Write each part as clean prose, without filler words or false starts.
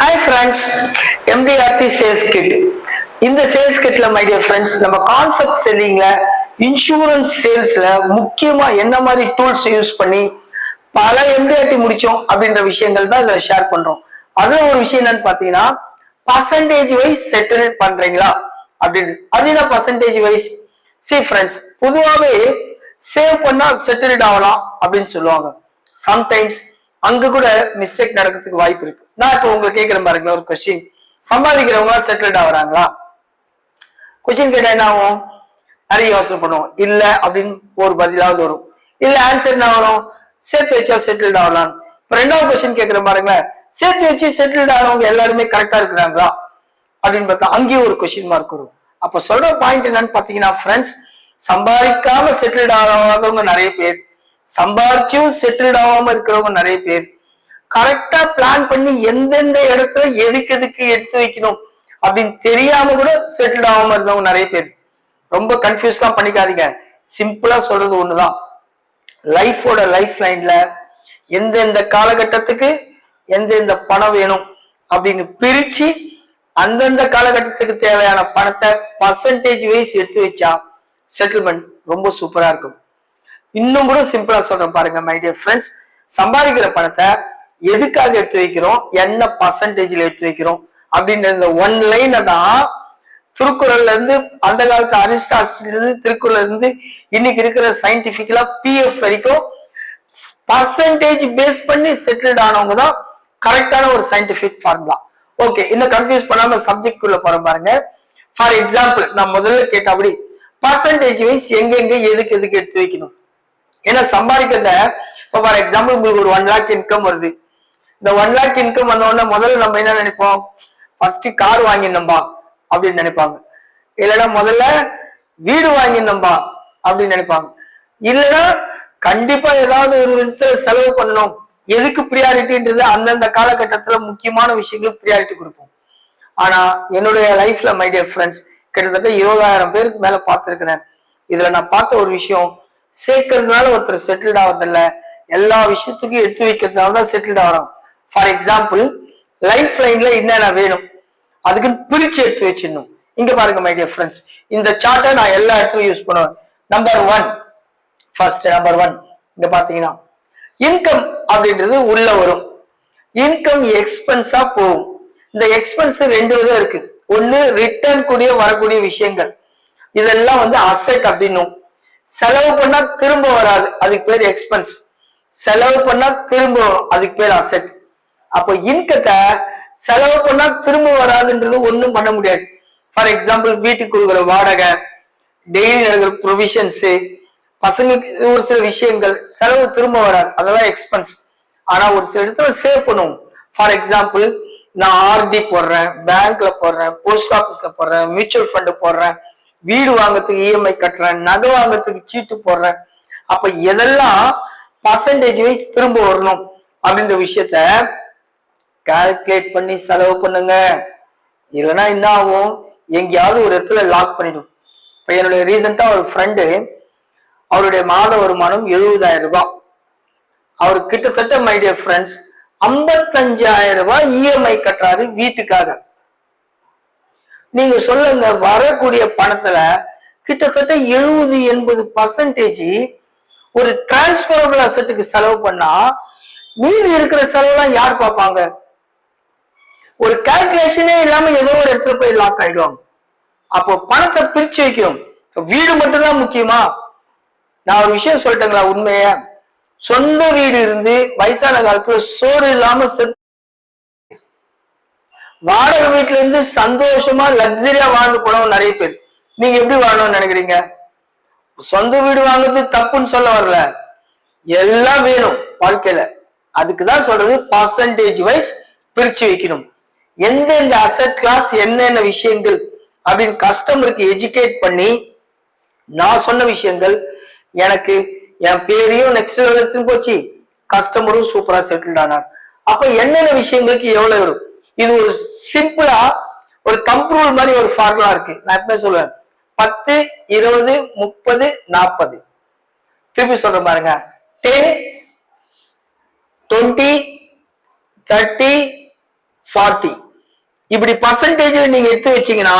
Hi friends, MDRT sales kit. இந்த sales கிட்ல my dear friends நம்ம concept செல்லிங்ல insurance சேல்ஸ்ல முக்கியமா என்ன மாதிரி டூல்ஸ் யூஸ் பண்ணி பல MDRT முடிச்சோம் அப்படின்ற விஷயங்கள் தான் இதுல ஷேர் பண்றோம். அதுல ஒரு விஷயம் என்னன்னு பாத்தீங்கன்னா பர்சன்டேஜ் வைஸ் செட்டில் பண்றீங்களா அப்படின்னு. அது என்ன பர்சன்டேஜ் வைஸ்? சி ஃப்ரெண்ட்ஸ், பொதுவாகவே சேவ் பண்ணா செட்டில்ட் ஆகலாம் அப்படின்னு சொல்லுவாங்க. சம்டைம்ஸ் அங்க கூட மிஸ்டேக் நடக்கிறதுக்கு வாய்ப்பு இருக்கு. நான் இப்போ உங்களுக்கு கேட்கிறேன் பாருங்களா ஒரு கொஸ்டின், சம்பாதிக்கிறவங்க செட்டில்ட் ஆகுறாங்களா? கொஸ்டின் கேட்டா என்ன ஆகும்? நிறைய யோசனை பண்ணுவோம். இல்ல அப்படின்னு ஒரு பதிலாவது வரும். இல்ல ஆன்சர் என்ன வரும்? சேர்த்து வச்சா செட்டில்ட் ஆகலாம். இப்ப ரெண்டாவது கொஸ்டின் கேட்கிறேன் பாருங்களேன், சேர்த்து வச்சு செட்டில்ட் ஆனவங்க எல்லாருமே கரெக்டா இருக்கிறாங்களா அப்படின்னு பார்த்தா அங்கேயும் ஒரு கொஸ்டின் மார்க் வரும். அப்ப சொல்ற பாயிண்ட் என்னன்னு பாத்தீங்கன்னா ஃப்ரெண்ட்ஸ், சம்பாதிக்காம செட்டில்ட் ஆகாதவங்க நிறைய பேர், சம்பாரிச்சும் செட்டில்ட் ஆகாம இருக்கிறவங்க நிறைய பேர், கரெக்டா பிளான் பண்ணி எந்தெந்த இடத்துல எதுக்கு எதுக்கு எடுத்து வைக்கணும் அப்படின்னு தெரியாம கூட செட்டில்ட் ஆகாம இருந்தவங்க நிறைய பேர். ரொம்ப கன்ஃபியூஸ் தான் பண்ணிக்காதீங்க. சிம்பிளா சொல்றது ஒண்ணுதான், லைஃபோட லைஃப் லைன்ல எந்தெந்த காலகட்டத்துக்கு எந்தெந்த பணம் வேணும் அப்படின்னு பிரிச்சு அந்தந்த காலகட்டத்துக்கு தேவையான பணத்தை பர்சன்டேஜ் வைஸ் எடுத்து வச்சா செட்டில்மெண்ட் ரொம்ப சூப்பரா இருக்கும். இன்னும் கூட சிம்பிளா சொல்றேன் பாருங்க மை டியர் ஃப்ரெண்ட்ஸ், சம்பாதிக்கிற பணத்தை எதுக்காக எடுத்து வைக்கிறோம், என்ன பர்சன்டேஜ்ல எடுத்து வைக்கிறோம் அப்படின்ற ஒன் லைனை தான் திருக்குறள்ல இருந்து அந்த காலத்து அரிஸ்டாட்டில் இருந்து திருக்குறள்ல இருந்து இன்னைக்கு இருக்கிற சயின்டிபிக்கலா PF வரைக்கும் பர்சன்டேஜ் பேஸ் பண்ணி செட்டில்ட் ஆனவங்க தான் கரெக்டான ஒரு சயின்டிபிக் ஃபார்முலா. ஓகே, இன்னும் கன்ஃபியூஸ் பண்ணாம சப்ஜெக்ட் உள்ள போற பாருங்க. ஃபார் எக்ஸாம்பிள் நான் முதல்ல கேட்டபடி பர்சன்டேஜ் வைஸ் எங்கெங்க எதுக்கு எதுக்கு எடுத்து வைக்கணும். ஏன்னா சம்பாதிக்கிறத இப்போ ஃபார் எக்ஸாம்பிள் உங்களுக்கு ஒரு 1 lakh இன்கம் வருது. இந்த 1 lakh இன்கம் வந்த உடனே முதல்ல நம்ம என்ன நினைப்போம்? ஃபர்ஸ்ட் கார் வாங்கினோம்பா அப்படின்னு நினைப்பாங்க. இல்லைன்னா முதல்ல வீடு வாங்கினோம்பா அப்படின்னு நினைப்பாங்க. இல்லைன்னா கண்டிப்பா ஏதாவது ஒரு விதத்துல செலவு பண்ணணும். எதுக்கு ப்ரியாரிட்டின்றது அந்தந்த காலகட்டத்துல முக்கியமான விஷயங்களுக்கு ப்ரியாரிட்டி கொடுப்போம். ஆனா என்னுடைய லைஃப்ல மை டியர் ஃப்ரெண்ட்ஸ் கிட்டத்தட்ட 20,000 பேருக்கு மேல பார்த்திருக்கிறேன். இதுல நான் பார்த்த ஒரு விஷயம், சேர்க்கறதுனால ஒருத்தர் செட்டில்ட் ஆகுறதில்ல, எல்லா விஷயத்துக்கும் எடுத்து வைக்கிறதுனால தான் செட்டில்ட் ஆகிறோம். ஃபார் எக்ஸாம்பிள் லைஃப் லைன்ல என்னென்ன வேணும் அதுக்கு பிரிச்சு எடுத்து வச்சிடணும். இங்க பாருங்க மை டியர் ஃப்ரெண்ட்ஸ், இந்த சார்ட்டை நான் எல்லா இடத்துலயும் யூஸ் பண்ணுவேன். நம்பர் 1, ஃபர்ஸ்ட் நம்பர் 1 இங்க பாத்தீங்கன்னா இன்கம் அப்படின்றது உள்ள வரும். இன்கம் எக்ஸ்பென்ஸா போகும். இந்த எக்ஸ்பென்ஸ் ரெண்டு விதம் இருக்கு. ஒண்ணு ரிட்டர்ன் கூடிய வரக்கூடிய விஷயங்கள், இதெல்லாம் வந்து அசெட் அப்படின்னும். செலவு பண்ணா திரும்ப வராது, அதுக்கு பேர் எக்ஸ்பென்ஸ். செலவு பண்ணா திரும்ப வரும், அதுக்கு பேர் அசெட். அப்போ இன்கத்தை செலவு பண்ணா திரும்ப வராதுன்றது ஒண்ணும் பண்ண முடியாது. ஃபார் எக்ஸாம்பிள் வீட்டுக்கு கொடுக்குற வாடகை, டெய்லி நடக்கிற ப்ரொவிஷன்ஸ், பசங்களுக்கு ஒரு சில விஷயங்கள் செலவு திரும்ப வராது, அதெல்லாம் எக்ஸ்பென்ஸ். ஆனா ஒரு சில இடத்துல சேவ் பண்ணுவோம். ஃபார் எக்ஸாம்பிள் நான் RD போடுறேன், பேங்க்ல போடுறேன், போஸ்ட் ஆபீஸ்ல போடுறேன், மியூச்சுவல் ஃபண்ட் போடுறேன், வீடு வாங்கறதுக்கு EMI கட்டுறேன், நகை வாங்கறதுக்கு சீட்டு போடுறேன். அப்ப எதெல்லாம் பர்சன்டேஜ் வைஸ் திரும்ப வரணும் அப்படின்ற விஷயத்த கால்குலேட் பண்ணி செலவு பண்ணுங்க. இல்லைன்னா என்ன ஆகும், எங்கேயாவது ஒரு இடத்துல லாக் பண்ணிடும். இப்ப என்னுடைய ரீசெண்டா ஒரு ஃப்ரெண்டு, அவருடைய மாத வருமானம் 70,000 ரூபாய். அவர் கிட்டத்தட்ட மை டியர் ஃப்ரெண்ட்ஸ் 55,000 ரூபாய் EMI கட்டுறாரு வீட்டுக்காக. நீங்க சொல்லுங்க, வரக்கூடிய பணத்துல கிட்டத்தட்ட 70-80% ஒரு டிரான்ஸ்பரபிள் அசெட்டுக்கு செலவு பண்ணா மீதி இருக்கிற செலவுலாம் யார் பார்ப்பாங்க? ஒரு கால்குலேஷனே இல்லாம ஏதோ ஒரு இடத்துல போய் லாக் ஆயிடுவாங்க. அப்போ பணத்தை பிரிச்சு வைக்கணும். வீடு மட்டும்தான் முக்கியமா? நான் ஒரு விஷயம் சொல்லிட்டேங்களா உண்மைய, சொந்த வீடு இருந்து வயசான காலத்துல சோறு இல்லாம வாடகை வீட்டுல இருந்து சந்தோஷமா லக்ஸரியா வாழ்ந்து போனவங்க நிறைய பேர். நீங்க எப்படி வாழணும்னு நினைக்கிறீங்க? சொந்த வீடு வாங்குறது தப்புன்னு சொல்ல வரல, எல்லாம் வேணும் வாழ்க்கையில. அதுக்குதான் சொல்றது பர்சன்டேஜ் வைஸ் பிரிச்சு வைக்கணும். எந்தெந்த அசெட் கிளாஸ் என்னென்ன விஷயங்கள் அப்படின்னு கஸ்டமருக்கு எஜுகேட் பண்ணி நான் சொன்ன விஷயங்கள் எனக்கு என் பேரையும் நெக்ஸ்ட் லெவல் எடுத்துன்னு போச்சு, கஸ்டமரும் சூப்பரா செட்டில்ட் ஆனார். அப்ப என்னென்ன விஷயங்களுக்கு எவ்வளவு வரும்? இது ஒரு சிம்பிளா ஒரு கம்ப்ரூவல் மாதிரி ஒரு ஃபார்முலா இருக்கு. நான் எப்ப சொல்லுவேன், 10, 20, 30, 40. திருப்பி சொல்றேன் பாருங்க, 10, 20, 30, 40. இப்படி பர்சன்டேஜ் நீங்க எடுத்து வச்சீங்கன்னா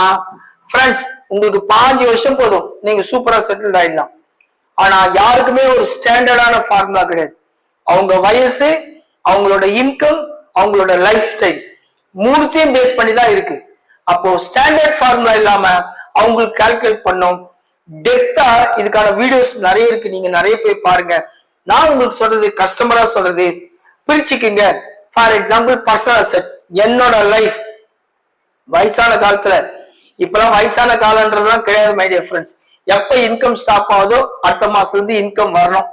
ஃப்ரெண்ட்ஸ் உங்களுக்கு 5 வருஷம் போதும், நீங்க சூப்பரா செட்டில் ஆயிடலாம். ஆனா யாருக்குமே ஒரு ஸ்டாண்டர்டான ஃபார்முலா கிடையாது. அவங்க வயசு, அவங்களோட இன்கம், அவங்களோட லைஃப் ஸ்டைல் மூணுத்தையும் பேஸ் பண்ணி தான் இருக்கு. அப்போ ஸ்டாண்டர்ட் ஃபார்முலா இல்லாம அவங்களுக்கு கால்குலேட் பண்ணோம். டெப்தா இதுக்கான வீடியோஸ் நிறைய இருக்கு, நீங்க நிறைய போய் பாருங்க. நான் உங்களுக்கு சொல்றது கஸ்டமரா சொல்றது பிரிச்சுக்குங்க. ஃபார் எக்ஸாம்பிள் பர்சனல் அசெட், என்னோட லைஃப் வயசான காலத்துல, இப்பெல்லாம் வயசான காலன்றதுலாம் கிடையாது மை டியர் ஃப்ரெண்ட்ஸ். எப்ப இன்கம் ஸ்டாப் ஆகுதோ அடுத்த மாசத்துல இருந்து இன்கம் வரணும்.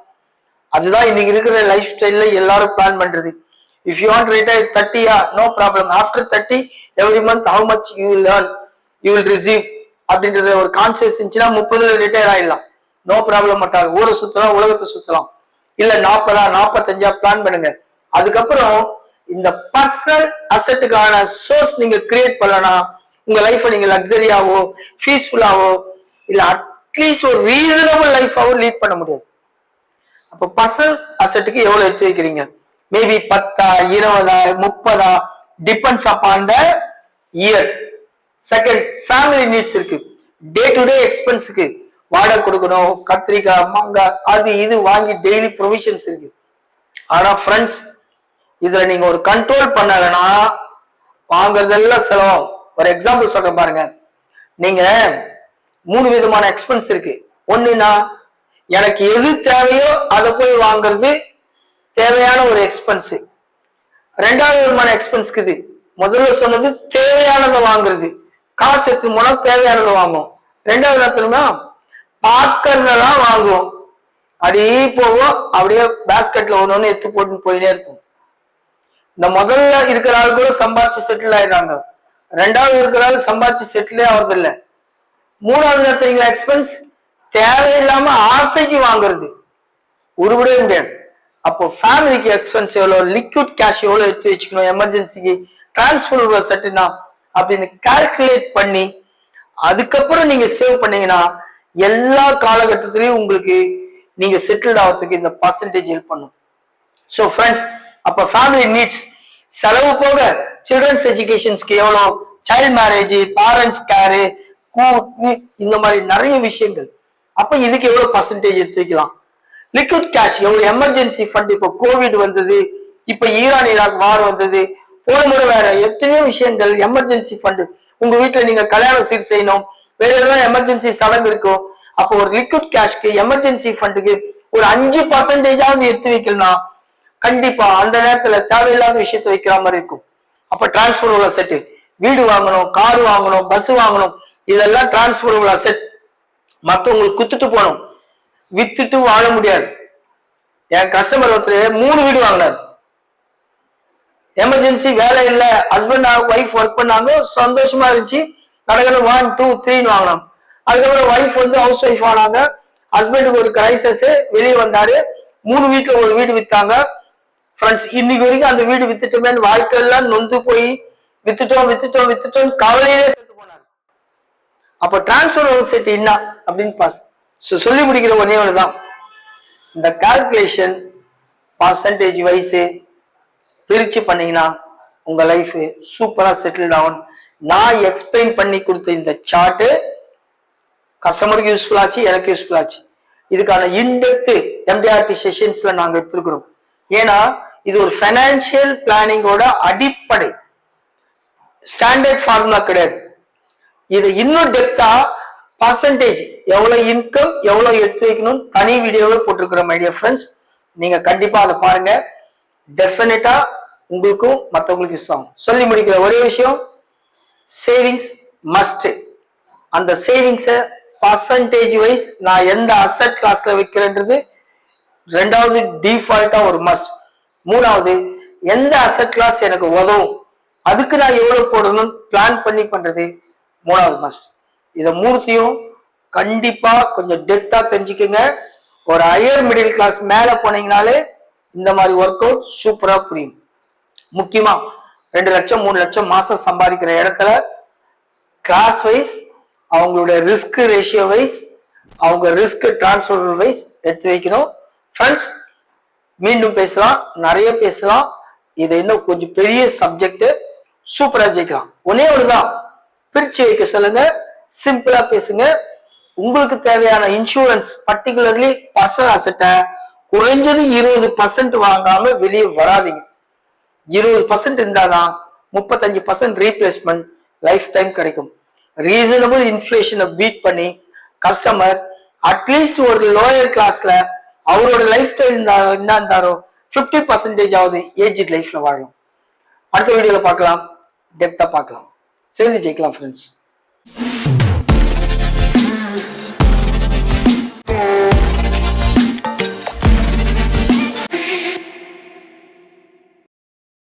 அதுதான் இன்னைக்கு இருக்கிற லைஃப் ஸ்டைல்ல எல்லாரும் பிளான் பண்றது. If you want retire 30, no problem. After 30 every month how much you will earn, you will receive அப்படின்றது ஒரு கான்சியஸ் இருந்துச்சுன்னா 30ல ரிட்டையர் ஆயிடலாம். நோ ப்ராப்ளம் மாட்டாங்க. ஊரை சுத்தலாம், உலகத்தை சுத்தலாம். இல்ல 40, 45 பிளான் பண்ணுங்க. அதுக்கப்புறம் இந்த பர்சனல் அசெட்டுக்கான சோர்ஸ் நீங்க கிரியேட் பண்ணலாம். உங்க லைஃப் நீங்க லக்ஸரியாவோ பீஸ்ஃபுல்லாவோ இல்ல அட்லீஸ்ட் ஒரு ரீசனபிள் லைஃபாவோ லீட் பண்ண முடியாது. அப்போ பர்சனல் அசெட்டுக்கு எவ்வளவு எடுத்து வைக்கிறீங்க? Maybe 10, 20, 30 depends upon the year. Second, family needs இருக்கு. டே டு டே எக்ஸ்பென்ஸுக்கு வாடகை கொடுக்கணும், கத்திரிக்காய், மாங்காய், அது இது வாங்கி டெய்லி ப்ரொவிஷன்ஸ் இருக்கு. ஆனா ஃப்ரெண்ட்ஸ், இதுல நீங்க ஒரு கண்ட்ரோல் பண்ணலன்னா வாங்குறதெல்லாம் செலவும். ஒரு எக்ஸாம்பிள் சொல்றேன் பாருங்க. நீங்க 3 விதமான எக்ஸ்பென்ஸ் இருக்கு. ஒண்ணுன்னா எனக்கு எது தேவையோ அதை போய் வாங்குறது தேவையான ஒரு எக்ஸ்பென்ஸ். ரெண்டாவது விதமான எக்ஸ்பென்ஸ் இது. முதல்ல சொன்னது தேவையானதை வாங்குறது, காசு எடுத்து போனா தேவையானதை வாங்குவோம். ரெண்டாவது இடத்துலனா பார்க்கறதெல்லாம் வாங்குவோம். அப்படியே போவோம், அப்படியே பேஸ்கெட்ல ஒண்ணு எடுத்து போட்டு போயிட்டே இருக்கும். இந்த முதல்ல இருக்கிற ஆள் கூட சம்பாதிச்சு செட்டில் ஆயிடுறாங்க. ரெண்டாவது இருக்கிற ஆள் சம்பாதிச்சு செட்டிலே ஆகுறது இல்லை. மூணாவது இடத்துல எக்ஸ்பென்ஸ் தேவையில்லாம ஆசைக்கு வாங்குறது, உருவிடவே முடியாது. அப்போ ஃபேமிலிக்கு எக்ஸ்பென்ஸ் எவ்வளோ, லிக்விட் கேஷ் எவ்வளோ எடுத்து வச்சுக்கணும், எமர்ஜென்சிக்கு டிரான்ஸ்ஃபர் செட்டுனா அப்படின்னு கால்குலேட் பண்ணி அதுக்கப்புறம் நீங்க சேவ் பண்ணீங்கன்னா எல்லா காலகட்டத்திலையும் உங்களுக்கு நீங்க செட்டில்ட் ஆகிறதுக்கு இந்த பர்சன்டேஜ் ஹெல்ப் பண்ணும். ஸோ ஃப்ரெண்ட்ஸ், அப்ப ஃபேமிலி நீட்ஸ் செலவு போக சில்ட்ரன்ஸ் எஜுகேஷன்ஸ்க்கு எவ்வளோ, சைல்ட் மேரேஜ், பேரண்ட்ஸ் கேரு, இந்த மாதிரி நிறைய விஷயங்கள். அப்ப இதுக்கு எவ்வளவு பர்சன்டேஜ் எடுத்து வைக்கலாம்? லிக்விட் கேஷ் எவ்வளவு, எமர்ஜென்சி ஃபண்ட், இப்போ கோவிட் வந்தது, இப்ப ஈரான் ஈராக் வார் வந்தது, போன முறை வேற எத்தனையோ விஷயங்கள். எமர்ஜென்சி ஃபண்ட், உங்க வீட்டுல நீங்க கல்யாணம் சீர் செய்யணும், வேற ஏதாவது எமர்ஜென்சி சடங்கு இருக்கும். அப்போ ஒரு லிக்விட் கேஷ்க்கு எமர்ஜென்சி ஃபண்டுக்கு ஒரு 5% எடுத்து வைக்கலாம். கண்டிப்பா அந்த நேரத்துல தேவையில்லாத விஷயத்த வைக்கிற மாதிரி இருக்கும். அப்ப டிரான்ஸ்பரபிள் அசெட், வீடு வாங்கணும், கார் வாங்கணும், பஸ் வாங்கணும், இதெல்லாம் டிரான்ஸ்பரபிள் அசெட். மத்தவங்களுக்கு குத்துட்டு போகணும், வித்துட்டு வாழ முடியாது. என் கஸ்டமர் ஒருத்தர் 3 வீடு வாங்கினார். எமர்ஜென்சி, வேலை இல்ல, ஹஸ்பண்ட் ஒய்ஃப் ஒர்க் பண்ணாங்க, சந்தோஷமா இருந்துச்சு. கடற்கரை 1, 2, 3 வாங்கினாங்க. அதுக்கப்புறம் ஒய்ஃப் ஹவுஸ் ஒய்ஃப் ஆனாங்க. ஹஸ்பண்டுக்கு ஒரு கிரைசஸ், வெளியே வந்தாரு. 3 வீட்டுல ஒரு வீடு வித்தாங்க. ஃப்ரெண்ட்ஸ், இன்னைக்கு வரைக்கும் அந்த வீடு வித்துட்டுமே வாழ்க்கையெல்லாம் நொந்து போய் வித்துட்டோம் கவலையிலே செத்து போனாங்க. அப்ப டிரான்ஸ்பர் செட் என்ன அப்படின்னு சொல்லி முடிக்கிற ஒரே ஒண்ணுதான், இந்த கால்குலேஷன் பர்சன்டேஜ் வைஸ் பிரிச்சு பண்ணீங்கன்னா உங்க லைஃப் சூப்பரா செட்டில் ஆகும். நான் எக்ஸ்பிளைன் பண்ணி கொடுத்த இந்த சார்ட் கஸ்டமருக்கு யூஸ்ஃபுல் ஆச்சு, எனக்கு யூஸ்ஃபுல் ஆச்சு. இதுக்கான இன்டெப்த் MDRT செஷன்ஸ்ல நாங்க எடுத்துருக்கிறோம். ஏன்னா இது ஒரு ஃபைனான்சியல் பிளானிங்கோட அடிப்படை, ஸ்டாண்டர்ட் ஃபார்முலா கிடையாது. இது இன்னும் டெப்தா பர்சன்டேஜ் எவ்வளவு இன்கம் எவ்வளவு எடுத்து வைக்கணும் தனி வீடியோவே போட்டிருக்கிறோம் மை டியர் ஃப்ரெண்ட்ஸ். நீங்க கண்டிப்பா அதை பாருங்க, டெஃபினட்டா உங்களுக்கும் மற்றவங்களுக்கும் யூஸ் ஆகும். சொல்லி முடிக்கிற ஒரே விஷயம், சேவிங்ஸ் மஸ்ட். அந்த சேவிங்ஸை பர்சன்டேஜ் வைஸ் நான் எந்த அசெட் கிளாஸ்ல வைக்கிறேன்றது ரெண்டாவது டிஃபால்ட்டா ஒரு மஸ்ட். மூணாவது, எந்த அசெட் கிளாஸ் எனக்கு உதவும், அதுக்கு நான் எவ்வளவு போடணும் பிளான் பண்ணி பண்றது மூணாவது மஸ்ட். இதை மூணுத்தையும் கண்டிப்பா கொஞ்சம் டெப்தா தெரிஞ்சுக்கங்க. ஒரு ஹையர் மிடில் கிளாஸ் மேல போனீங்கனாலே இந்த மாதிரி ஒர்க் அவுட் சூப்பரா புரியும். முக்கியமா 2 லட்சம் 3 லட்சம் மாசம் சம்பாதிக்கிற இடத்துல கிளாஸ் வைஸ், அவங்களுடைய ரிஸ்க் ரேஷியோ வைஸ், அவங்க ரிஸ்க் டிரான்ஸ்ஃபர் வைஸ் எடுத்து வைக்கணும். ஃப்ரெண்ட்ஸ், மீண்டும் பேசலாம், நிறைய பேசலாம். இது இன்னும் கொஞ்சம் பெரிய சப்ஜெக்ட். சூப்பரா ஜெயிக்கலாம். ஒன்னே ஒண்ணுதான், பிரிச்சு வைக்க சொல்லுங்க, சிம்பிளா பேசுங்க. உங்களுக்கு தேவையான இன்சூரன்ஸ் பர்டிகுலர்லி பர்சனல் அசெட்டை குறைஞ்சது 20% வாங்காம வெளியே வராதிங்க. 20% இருந்தாதான் 35% ரீப்ளேஸ்மெண்ட் லைஃப் டைம் கிடைக்கும். ரீசனபிள் இன்ஃபிளேஷனை பீட் பண்ணி கஸ்டமர் அட்லீஸ்ட் ஒரு லோயர் கிளாஸ்ல அவரோட லைஃப் டைம் என்ன இருந்தாரோ 50% ஆகுது ஏஜ் லைஃப்ல வாழும். அடுத்த வீடியோல பார்க்கலாம், டெப்தா பார்க்கலாம், சேர்ந்து ஜெயிக்கலாம் ஃப்ரெண்ட்ஸ்.